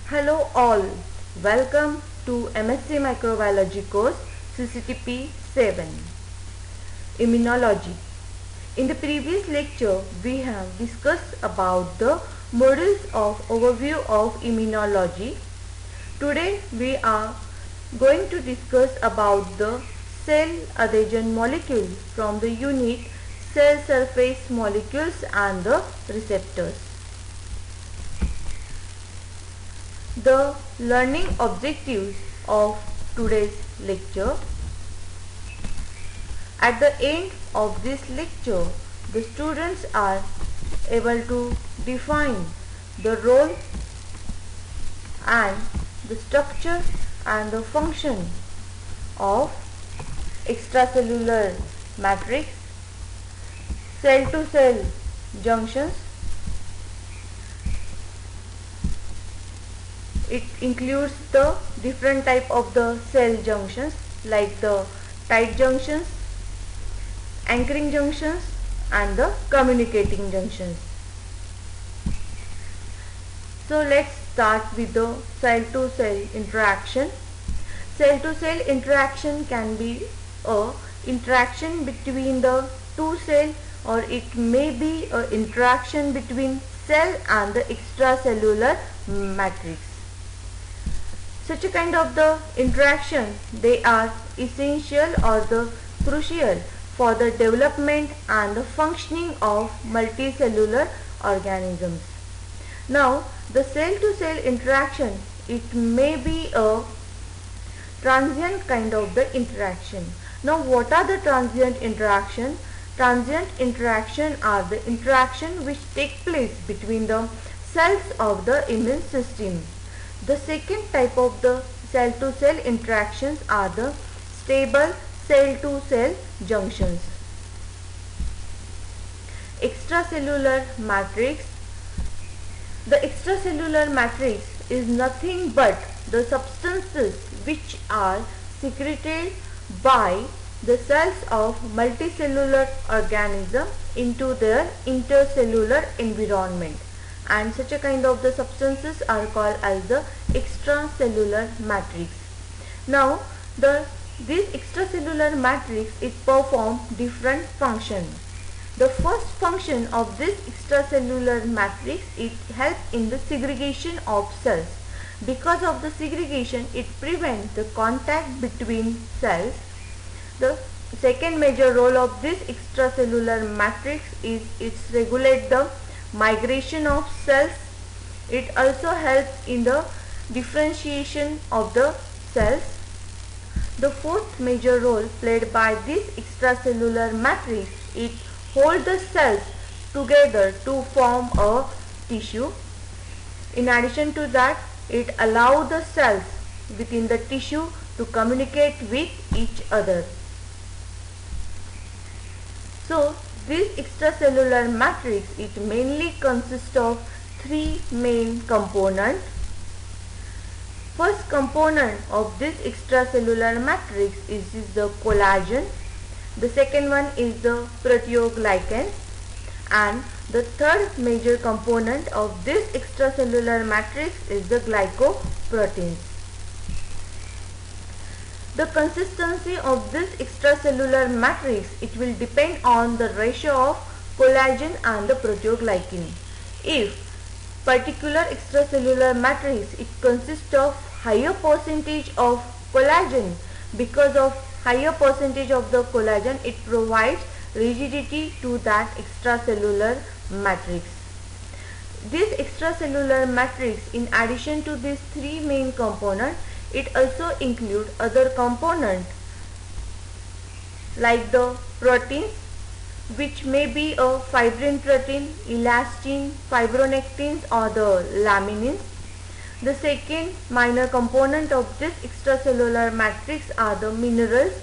Hello all, welcome to MSc Microbiology course CCTP 7 Immunology. In the previous lecture we have discussed about the modules of overview of immunology. Today we are going to discuss about the cell adhesion molecule from the unit cell surface molecules and the receptors. The learning objectives of today's lecture. At the end of this lecture, the students are able to define the role and the structure and the function of extracellular matrix, cell-to-cell junctions. It includes the different type of the cell junctions like the tight junctions, anchoring junctions and the communicating junctions. So let's start with the cell-to-cell interaction. Cell-to-cell interaction can be a interaction between the two cells, or it may be an interaction between cell and the extracellular matrix. Such a kind of the interaction, they are essential or the crucial for the development and the functioning of multicellular organisms. Now, the cell-to-cell interaction, it may be a transient kind of the interaction. Now, what are the transient interaction? Transient interaction are the interaction which take place between the cells of the immune system. The second type of the cell-to-cell interactions are the stable cell-to-cell junctions. Extracellular matrix. The extracellular matrix is nothing but the substances which are secreted by the cells of multicellular organism into their intercellular environment, and such a kind of the substances are called as the extracellular matrix. Now this extracellular matrix, it performs different functions. The first function of this extracellular matrix, it helps in the segregation of cells. Because of the segregation, it prevents the contact between cells. The second major role of this extracellular matrix is it regulates the migration of cells. It also helps in the differentiation of the cells. The fourth major role played by this extracellular matrix, it holds the cells together to form a tissue. In addition to that, it allows the cells within the tissue to communicate with each other. So, this extracellular matrix, it mainly consists of three main components. First component of this extracellular matrix is the collagen. The second one is the proteoglycans, and the third major component of this extracellular matrix is the glycoproteins. The consistency of this extracellular matrix, it will depend on the ratio of collagen and the proteoglycan. If particular extracellular matrix, it consists of higher percentage of collagen, because of higher percentage of the collagen, it provides rigidity to that extracellular matrix. This extracellular matrix, in addition to these three main components, it also includes other components like the proteins, which may be a fibrin protein, elastin, fibronectins or the laminins. The second minor component of this extracellular matrix are the minerals.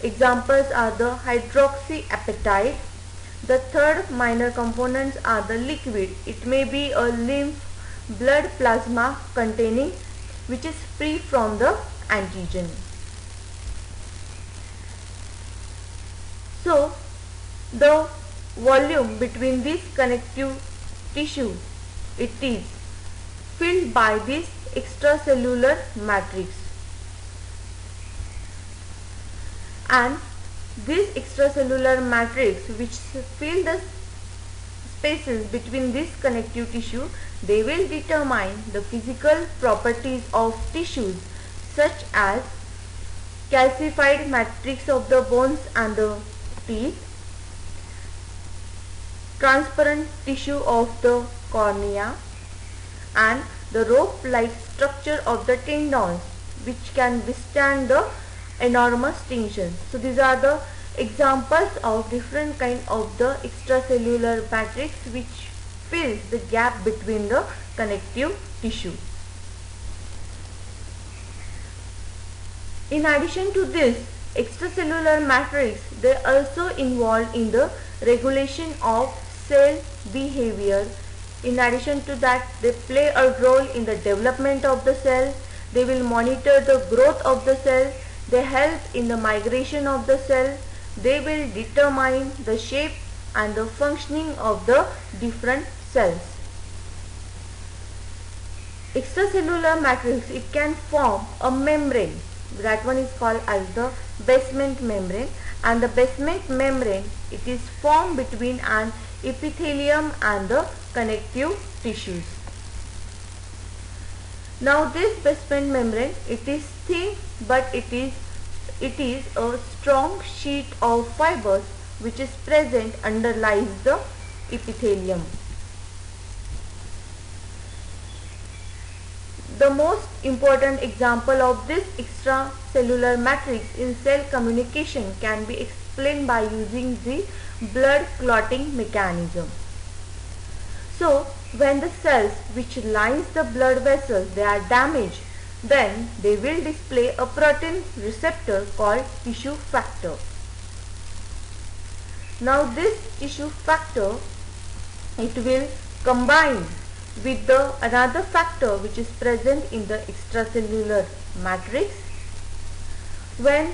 Examples are the hydroxyapatite. The third minor components are the liquid. It may be a lymph, blood plasma containing, which is free from the antigen. So, the volume between this connective tissue, it is filled by this extracellular matrix, and this extracellular matrix which fill the spaces between this connective tissue, they will determine the physical properties of tissues such as calcified matrix of the bones and the teeth, transparent tissue of the cornea, and the rope-like structure of the tendons which can withstand the enormous tension. So these are the examples of different kind of the extracellular matrix which fills the gap between the connective tissue. In addition to this extracellular matrix, they are also involved in the regulation of cell behavior. In addition to that, they play a role in the development of the cell. They will monitor the growth of the cell. They help in the migration of the cell. They will determine the shape and the functioning of the different cells. Extracellular matrix, it can form a membrane. That one is called as the basement membrane, and the basement membrane, it is formed between an epithelium and the connective tissues. Now this basement membrane, it is thin, but it is a strong sheet of fibers which is present underlies the epithelium. The most important example of this extracellular matrix in cell communication can be explained by using the blood clotting mechanism. So when the cells which lines the blood vessels, they are damaged, then they will display a protein receptor called tissue factor. Now this tissue factor, it will combine with the another factor which is present in the extracellular matrix. When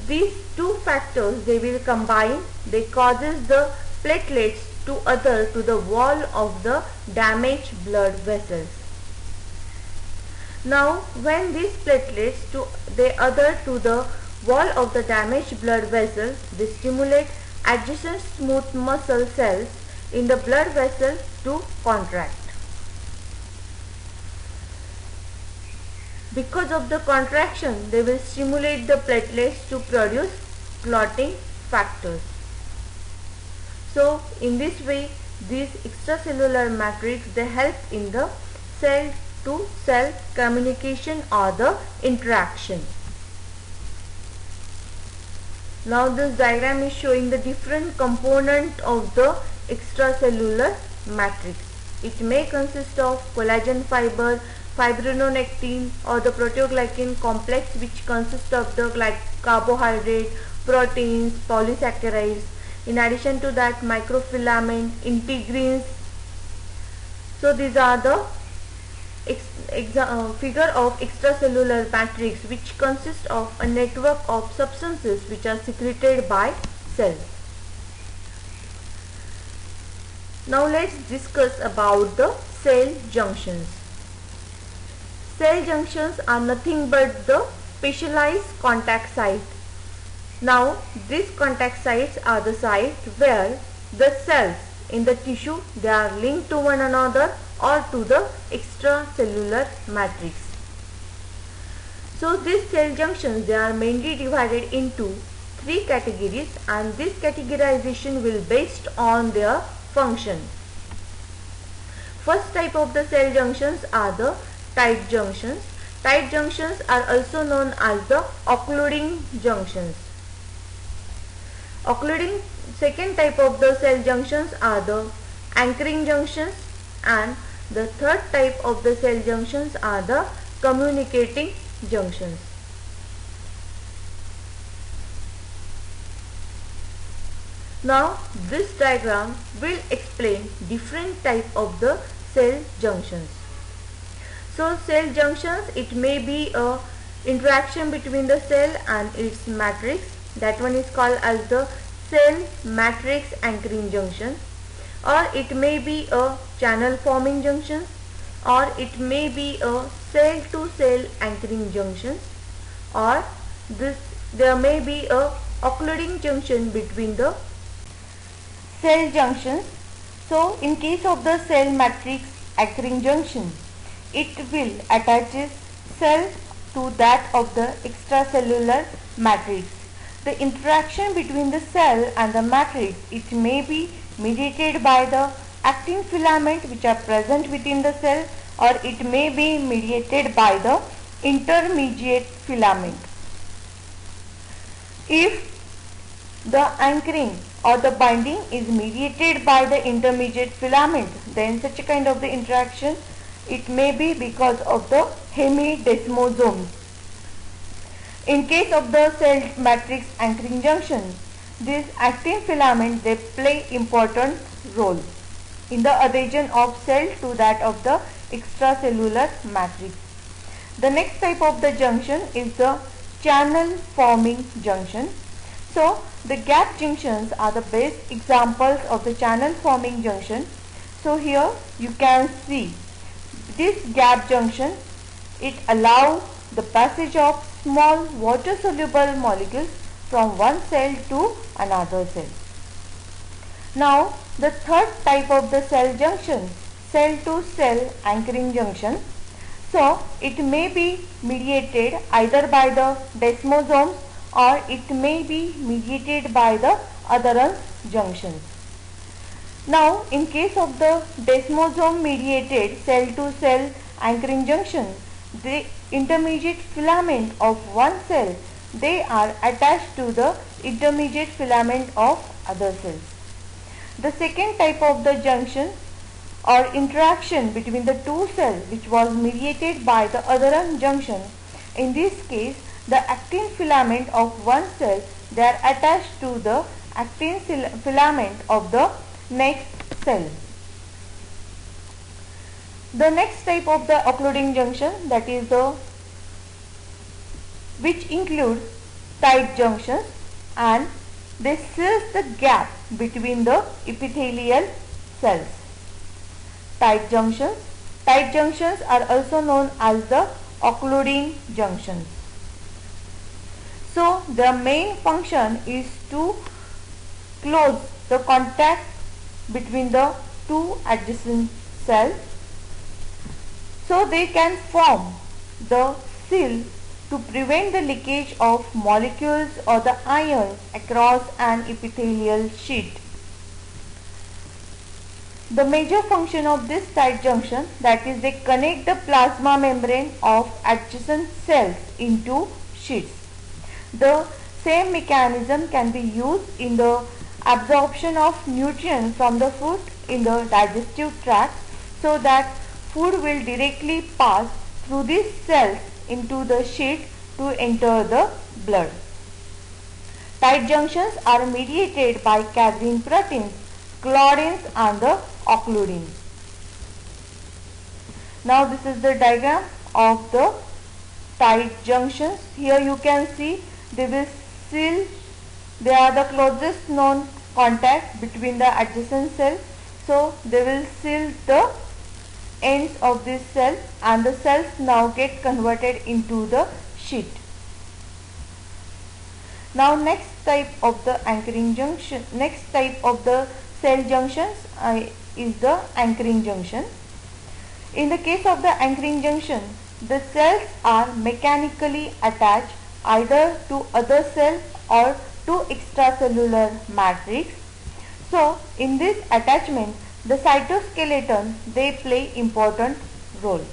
these two factors, they will combine, they causes the platelets to adhere to the wall of the damaged blood vessels. Now when these platelets they adhere to the wall of the damaged blood vessel, they stimulate adjacent smooth muscle cells in the blood vessel to contract. Because of the contraction, they will stimulate the platelets to produce clotting factors. So in this way, these extracellular matrix, they help in the cell to cell communication or the interaction. Now this diagram is showing the different component of the extracellular matrix. It may consist of collagen fiber, fibronectin or the proteoglycan complex, which consists of the carbohydrate, proteins, polysaccharides. In addition to that, microfilament, integrins. So these are the figure of extracellular matrix, which consists of a network of substances which are secreted by cells. Now let's discuss about the cell junctions. Cell junctions are nothing but the specialized contact site. Now these contact sites are the sites where the cells in the tissue, they are linked to one another or to the extracellular matrix. So these cell junctions, they are mainly divided into three categories, and this categorization will based on their function. First type of the cell junctions are the tight junctions. Tight junctions are also known as the occluding junctions. Occluding second type of the cell junctions are the anchoring junctions, and the third type of the cell junctions are the communicating junctions. Now this diagram will explain different type of the cell junctions. So cell junctions, it may be a interaction between the cell and its matrix. That one is called as the cell matrix anchoring junction, or it may be a channel forming junction. or it may be a cell to cell anchoring junction, or there may be a occluding junction between the cell junctions. So in case of the cell matrix anchoring junction, it will attach cell to that of the extracellular matrix. The interaction between the cell and the matrix, it may be mediated by the actin filament which are present within the cell, or it may be mediated by the intermediate filament. If the anchoring or the binding is mediated by the intermediate filament, then such a kind of the interaction, it may be because of the hemidesmosomes. In case of the cell matrix anchoring junction, these actin filament, they play important role in the adhesion of cell to that of the extracellular matrix. The next type of the junction is the channel forming junction. So the gap junctions are the best examples of the channel forming junction. So here you can see this gap junction, it allows the passage of small water soluble molecules from one cell to another cell. Now the third type of the cell junction, cell to cell anchoring junction. So it may be mediated either by the desmosomes, or it may be mediated by the adherens junctions. Now in case of the desmosome mediated cell to cell anchoring junction, the intermediate filament of one cell, they are attached to the intermediate filament of other cells. The second type of the junction or interaction between the two cells, which was mediated by the adherens junction, in this case the actin filament of one cell, they are attached to the actin filament of the next cell. The next type of the occluding junction, that is the which includes tight junctions, and they fills the gap between the epithelial cells. Tight junctions are also known as the occluding junctions. So their main function is to close the contact between the two adjacent cells, so they can form the seal to prevent the leakage of molecules or the ions across an epithelial sheet. The major function of this tight junction, that is they connect the plasma membrane of adjacent cells into sheets. The same mechanism can be used in the absorption of nutrients from the food in the digestive tract, so that food will directly pass through these cells into the sheet to enter the blood. Tight junctions are mediated by cadherin proteins, claudins and the occludins. Now this is the diagram of the tight junctions. Here you can see they will seal, they are the closest known contact between the adjacent cells. So they will seal the ends of this cell, and the cells now get converted into the sheet. Now next type of the anchoring junction, next type of the cell junctions is the anchoring junction. In the case of the anchoring junction, the cells are mechanically attached either to other cell or to extracellular matrix. So in this attachment, the cytoskeleton, they play important role.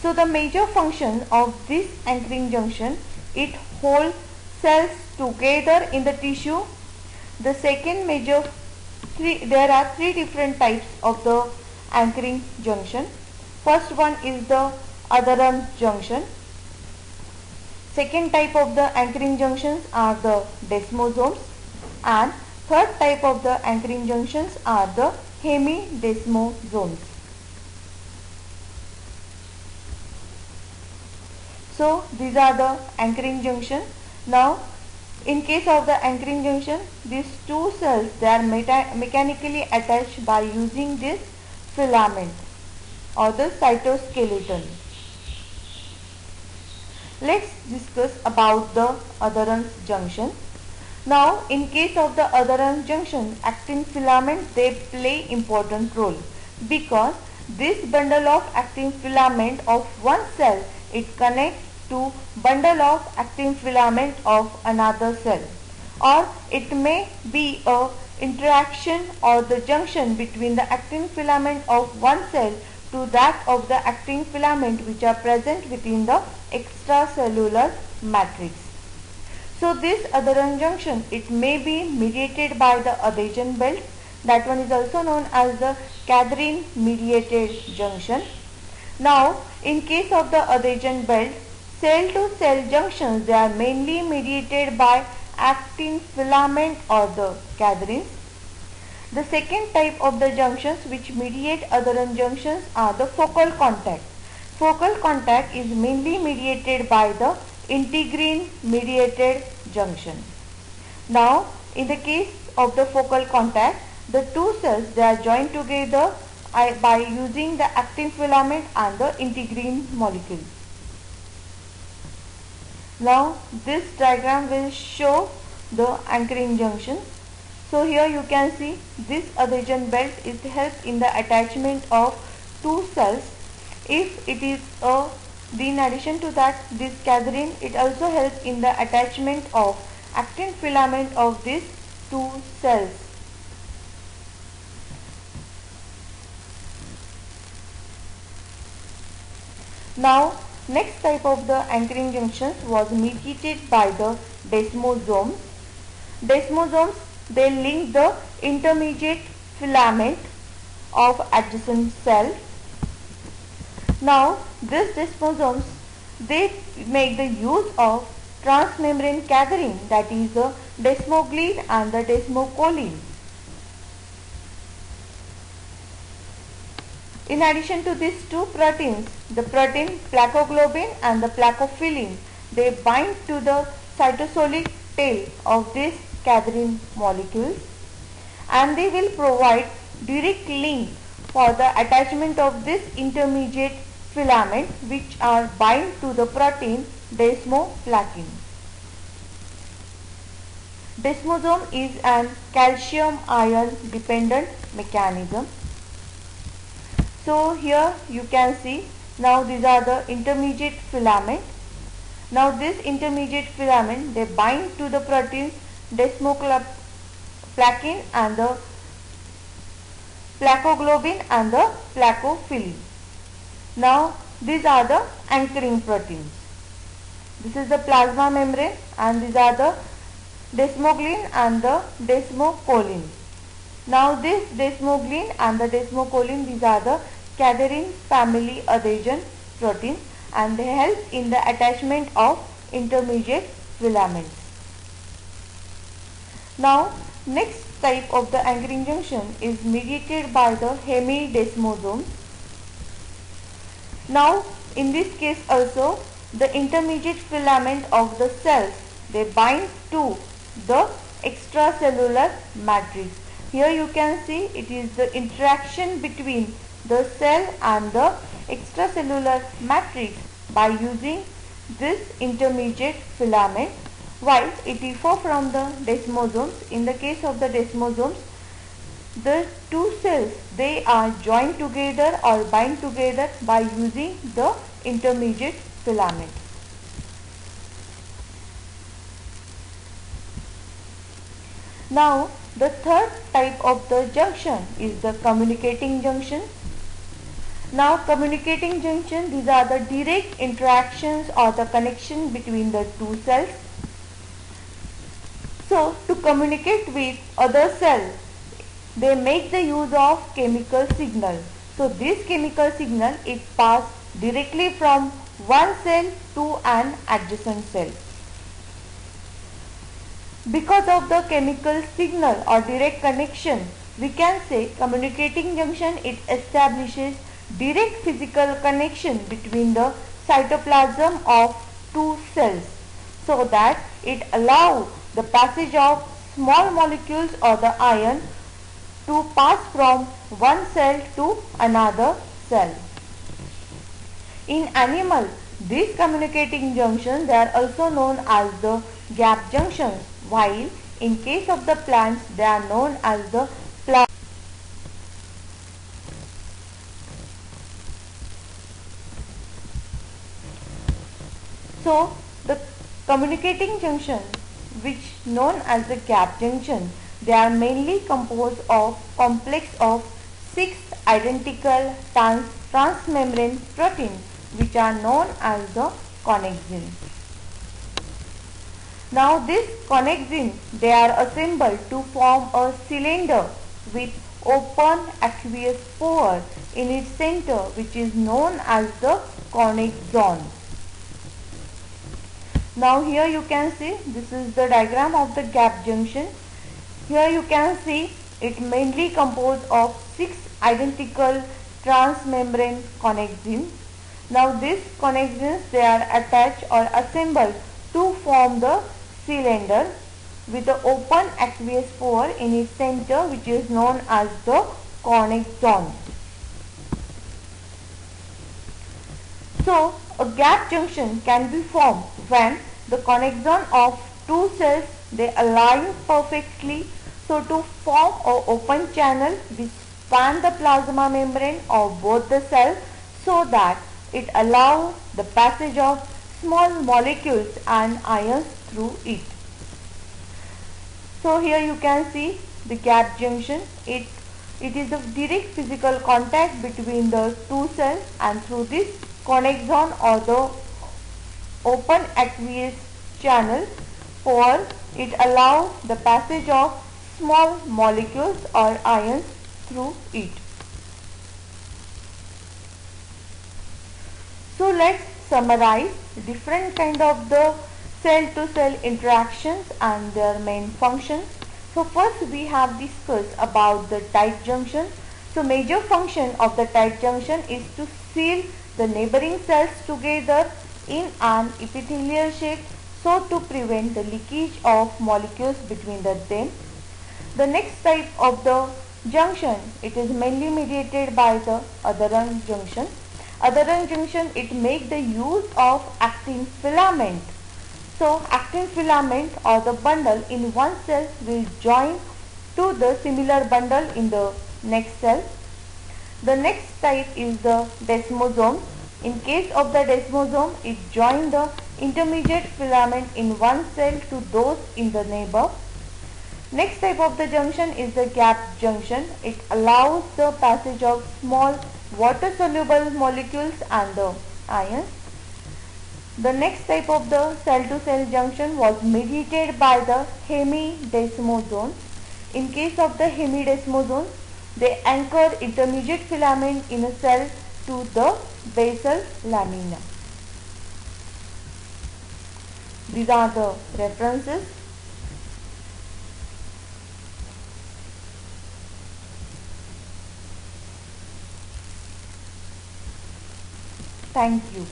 So the major function of this anchoring junction, it holds cells together in the tissue. The second major, there are three different types of the anchoring junction. First one is the adherens junction. Second type of the anchoring junctions are the desmosomes, and third type of the anchoring junctions are the hemidesmosomes. So these are the anchoring junction. Now in case of the anchoring junction, these two cells, they are mechanically attached by using this filament. or the cytoskeleton. Let's discuss about the adherence junction. Now, in case of the adherence junction, actin filament, they play important role because this bundle of actin filament of one cell, it connects to bundle of actin filament of another cell, or it may be a interaction or the junction between the actin filament of one cell to that of the actin filament which are present within the extracellular matrix. So this adherence junction, it may be mediated by the adhesion belt. That one is also known as the cadherin mediated junction. Now, in case of the adhesion belt, cell to cell junctions, they are mainly mediated by actin filament or the cadherins. The second type of the junctions which mediate adherence junctions are the focal contact. Focal contact is mainly mediated by the integrin mediated junction. Now, in the case of the focal contact, the two cells, they are joined together by using the actin filament and the integrin molecule. Now, this diagram will show the anchoring junction. So here you can see this adhesion belt is help in the attachment of two cells. If it is in addition to that, this cadherin, it also helps in the attachment of actin filament of these two cells. Now, next type of the anchoring junctions was mediated by the desmosomes. Desmosomes, they link the intermediate filament of adjacent cell. Now, these desmosomes, they make the use of transmembrane cadherin, that is the desmoglein and the desmocoline. In addition to these two proteins, the protein plakoglobin and the plakophilin, they bind to the cytosolic tail of these cadherin molecules, and they will provide direct link for the attachment of this intermediate filament which are bind to the protein desmoplakin. Desmosome is an calcium ion dependent mechanism. So here you can see, now these are the intermediate filament. Now this intermediate filament, they bind to the proteins desmoplakin and the plakoglobin and the plakophilin. Now these are the anchoring proteins. This is the plasma membrane and these are the desmoglein and the desmocoline. Now this desmoglein and the desmocoline, these are the cadherin family adhesion proteins, and they help in the attachment of intermediate filaments. Now, next type of the anchoring junction is mediated by the hemidesmosomes. Now, in this case also, the intermediate filament of the cells, they bind to the extracellular matrix. Here you can see it is the interaction between the cell and the extracellular matrix by using this intermediate filament, while it differs from the desmosomes. In the case of the desmosomes, the two cells, they are joined together or bind together by using the intermediate filament. Now, the third type of the junction is the communicating junction. Now, communicating junction, these are the direct interactions or the connection between the two cells. So, to communicate with other cell, they make the use of chemical signal. So, this chemical signal, it passes directly from one cell to an adjacent cell. Because of the chemical signal or direct connection, we can say communicating junction, it establishes direct physical connection between the cytoplasm of two cells, so that it allows the passage of small molecules or the ion to pass from one cell to another cell. In animals, these communicating junctions, they are also known as the gap junctions, while in case of the plants, they are known as the So, the communicating junction, which known as the gap junction, they are mainly composed of complex of 6 identical transmembrane proteins, which are known as the connexins. Now this connexin, they are assembled to form a cylinder with open aqueous pore in its center, which is known as the connexon. Now here you can see, this is the diagram of the gap junction. Here you can see it mainly composed of 6 identical transmembrane connexins. Now these connexins, they are attached or assembled to form the cylinder with the open aqueous pore in its center, which is known as the connexon. So a gap junction can be formed when the connexon of two cells, they align perfectly. So to form an open channel which span the plasma membrane of both the cells, so that it allows the passage of small molecules and ions through it. So here you can see the gap junction. It is a direct physical contact between the two cells, and through this connexon or the open aqueous channel pore, it allows the passage of small molecules or ions through it. So let's summarize different kind of the cell to cell interactions and their main functions. So first we have discussed about the tight junction. So major function of the tight junction is to seal the neighboring cells together in an epithelial shape, so to prevent the leakage of molecules between them. The next type of the junction, it is mainly mediated by the adherent junction. Adherent junction, it makes the use of actin filament. So actin filament or the bundle in one cell will join to the similar bundle in the next cell. The next type is the desmosome. In case of the desmosome, it joins the intermediate filament in one cell to those in the neighbor. Next type of the junction is the gap junction. It allows the passage of small water-soluble molecules and the ions. The next type of the cell-to-cell junction was mediated by the hemidesmosome. In case of the hemidesmosome, they anchor intermediate filament in a cell to the basal lamina. These are the references. Thank you.